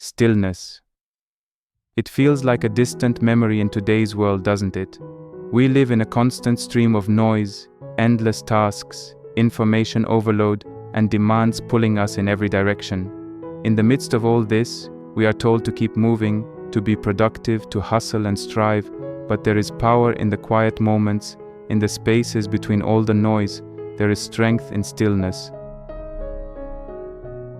Stillness. It feels like a distant memory in today's world, doesn't it? We live in a constant stream of noise, endless tasks, information overload, and demands pulling us in every direction. In the midst of all this, we are told to keep moving, to be productive, to hustle and strive, but there is power in the quiet moments, in the spaces between all the noise. There is strength in stillness.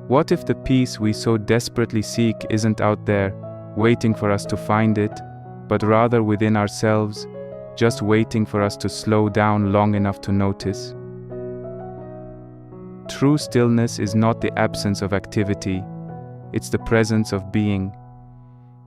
What if the peace we so desperately seek isn't out there, waiting for us to find it, but rather within ourselves, just waiting for us to slow down long enough to notice? True stillness is not the absence of activity, it's the presence of being.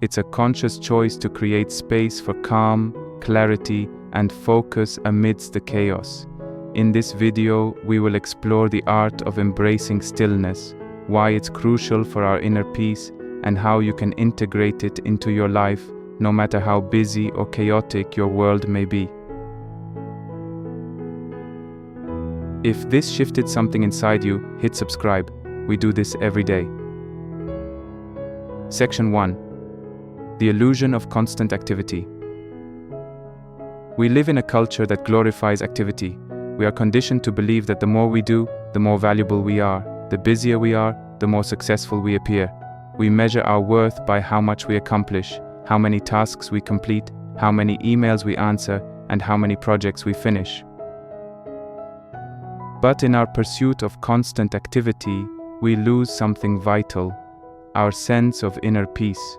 It's a conscious choice to create space for calm, clarity, and focus amidst the chaos. In this video, we will explore the art of embracing stillness, why it's crucial for our inner peace, and how you can integrate it into your life, no matter how busy or chaotic your world may be. If this shifted something inside you, hit subscribe. We do this every day. Section 1. The illusion of constant activity. We live in a culture that glorifies activity. We are conditioned to believe that the more we do, the more valuable we are. The busier we are, the more successful we appear. We measure our worth by how much we accomplish, how many tasks we complete, how many emails we answer, and how many projects we finish. But in our pursuit of constant activity, we lose something vital, our sense of inner peace.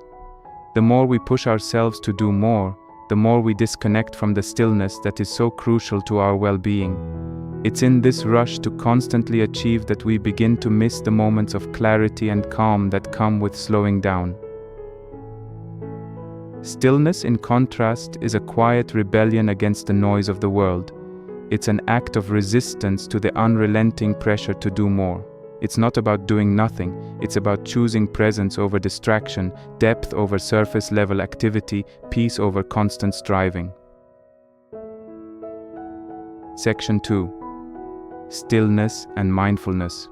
The more we push ourselves to do more, the more we disconnect from the stillness that is so crucial to our well-being. It's in this rush to constantly achieve that we begin to miss the moments of clarity and calm that come with slowing down. Stillness, in contrast, is a quiet rebellion against the noise of the world. It's an act of resistance to the unrelenting pressure to do more. It's not about doing nothing, it's about choosing presence over distraction, depth over surface-level activity, peace over constant striving. Section 2. Stillness and mindfulness.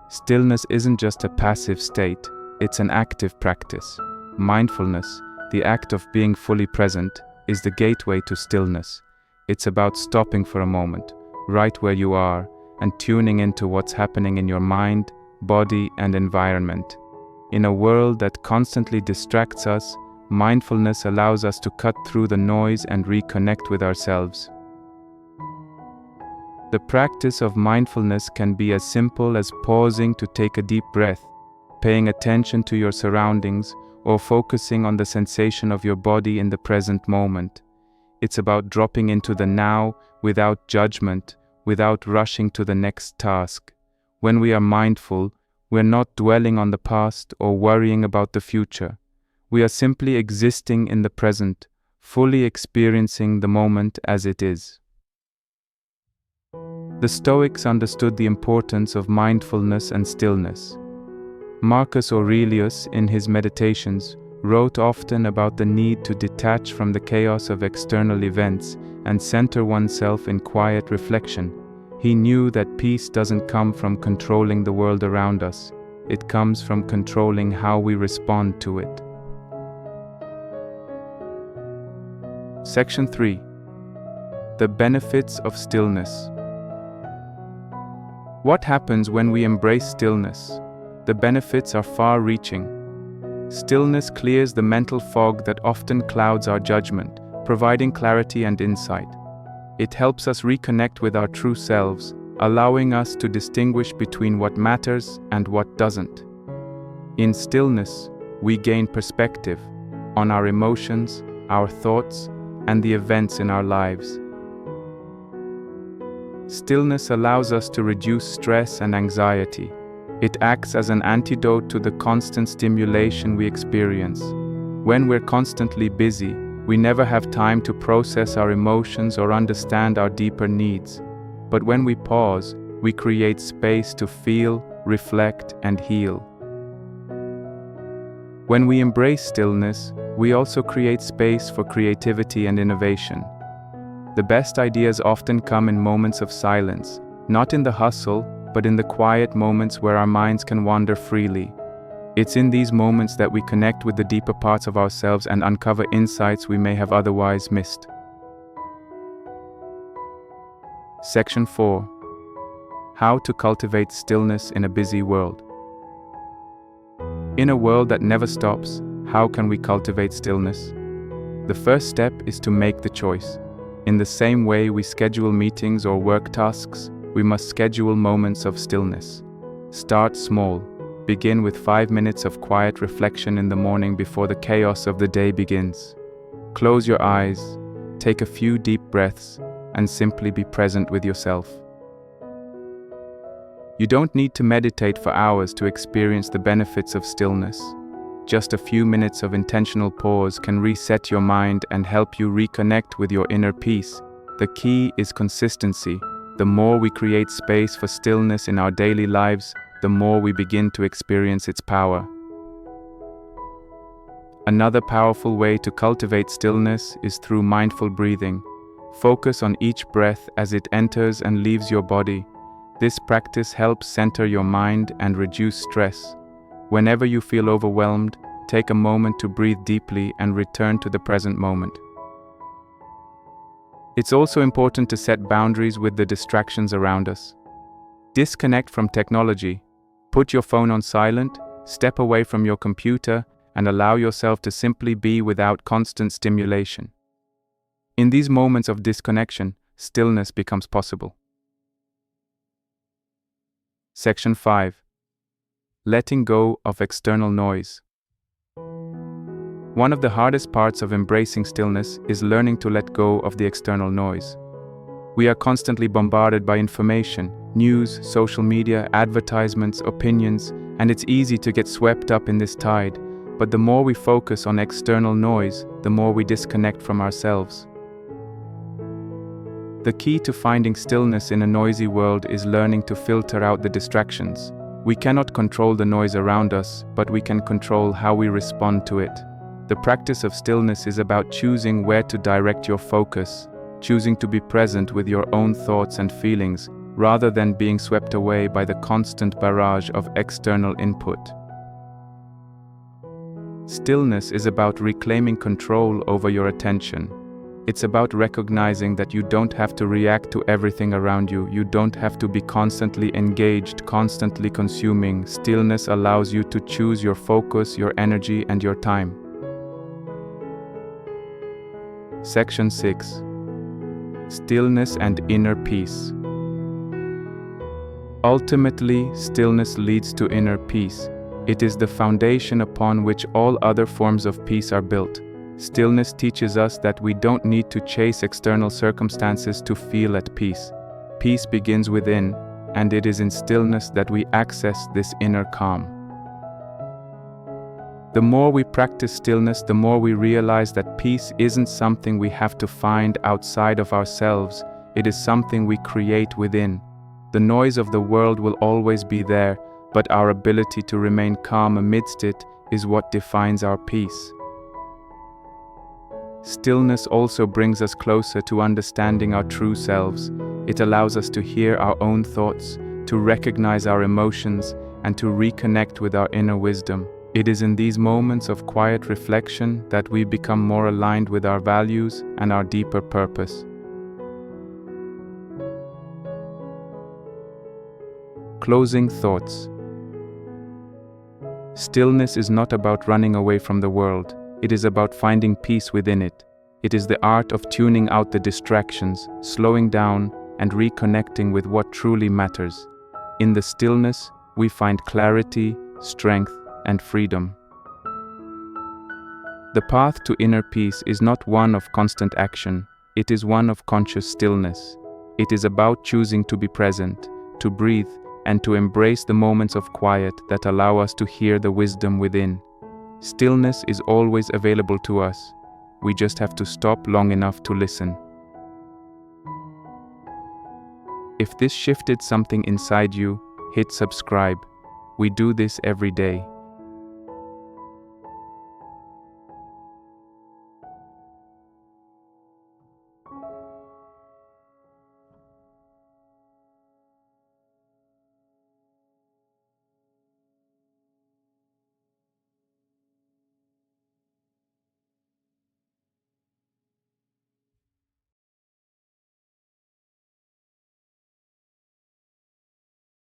Stillness isn't just a passive state, it's an active practice. Mindfulness, the act of being fully present, is the gateway to stillness. It's about stopping for a moment, right where you are, and tuning into what's happening in your mind, body, and environment. In a world that constantly distracts us, mindfulness allows us to cut through the noise and reconnect with ourselves. The practice of mindfulness can be as simple as pausing to take a deep breath, paying attention to your surroundings, or focusing on the sensation of your body in the present moment. It's about dropping into the now without judgment, without rushing to the next task. When we are mindful, we're not dwelling on the past or worrying about the future. We are simply existing in the present, fully experiencing the moment as it is. The Stoics understood the importance of mindfulness and stillness. Marcus Aurelius, in his Meditations, wrote often about the need to detach from the chaos of external events and center oneself in quiet reflection. He knew that peace doesn't come from controlling the world around us. It comes from controlling how we respond to it. Section 3. The benefits of stillness. What happens when we embrace stillness? The benefits are far-reaching. Stillness clears the mental fog that often clouds our judgment, providing clarity and insight. It helps us reconnect with our true selves, allowing us to distinguish between what matters and what doesn't. In stillness, we gain perspective on our emotions, our thoughts, and the events in our lives. Stillness allows us to reduce stress and anxiety. It acts as an antidote to the constant stimulation we experience. When we're constantly busy, we never have time to process our emotions or understand our deeper needs. But when we pause, we create space to feel, reflect, and heal. When we embrace stillness, we also create space for creativity and innovation. The best ideas often come in moments of silence, not in the hustle, but in the quiet moments where our minds can wander freely. It's in these moments that we connect with the deeper parts of ourselves and uncover insights we may have otherwise missed. Section 4. How to cultivate stillness in a busy world. In a world that never stops, how can we cultivate stillness? The first step is to make the choice. In the same way we schedule meetings or work tasks, we must schedule moments of stillness. Start small. Begin with 5 minutes of quiet reflection in the morning before the chaos of the day begins. Close your eyes, take a few deep breaths, and simply be present with yourself. You don't need to meditate for hours to experience the benefits of stillness. Just a few minutes of intentional pause can reset your mind and help you reconnect with your inner peace. The key is consistency. The more we create space for stillness in our daily lives, the more we begin to experience its power. Another powerful way to cultivate stillness is through mindful breathing. Focus on each breath as it enters and leaves your body. This practice helps center your mind and reduce stress. Whenever you feel overwhelmed, take a moment to breathe deeply and return to the present moment. It's also important to set boundaries with the distractions around us. Disconnect from technology. Put your phone on silent, step away from your computer, and allow yourself to simply be without constant stimulation. In these moments of disconnection, stillness becomes possible. Section 5. Letting go of external noise. One of the hardest parts of embracing stillness is learning to let go of the external noise. We are constantly bombarded by information, news, social media, advertisements, opinions, and it's easy to get swept up in this tide. But the more we focus on external noise, the more we disconnect from ourselves. The key to finding stillness in a noisy world is learning to filter out the distractions. We cannot control the noise around us, but we can control how we respond to it. The practice of stillness is about choosing where to direct your focus, choosing to be present with your own thoughts and feelings, rather than being swept away by the constant barrage of external input. Stillness is about reclaiming control over your attention. It's about recognizing that you don't have to react to everything around you. You don't have to be constantly engaged, constantly consuming. Stillness allows you to choose your focus, your energy, and your time. Section 6. Stillness and inner peace. Ultimately, stillness leads to inner peace. It is the foundation upon which all other forms of peace are built. Stillness teaches us that we don't need to chase external circumstances to feel at peace. Peace begins within, and it is in stillness that we access this inner calm. The more we practice stillness, the more we realize that peace isn't something we have to find outside of ourselves. It is something we create within. The noise of the world will always be there, but our ability to remain calm amidst it is what defines our peace. Stillness also brings us closer to understanding our true selves. It allows us to hear our own thoughts, to recognize our emotions, and to reconnect with our inner wisdom. It is in these moments of quiet reflection that we become more aligned with our values and our deeper purpose. Closing thoughts. Stillness is not about running away from the world. It is about finding peace within it. It is the art of tuning out the distractions, slowing down, and reconnecting with what truly matters. In the stillness, we find clarity, strength, and freedom. The path to inner peace is not one of constant action. It is one of conscious stillness. It is about choosing to be present, to breathe, and to embrace the moments of quiet that allow us to hear the wisdom within. Stillness is always available to us. We just have to stop long enough to listen. If this shifted something inside you, hit subscribe. We do this every day.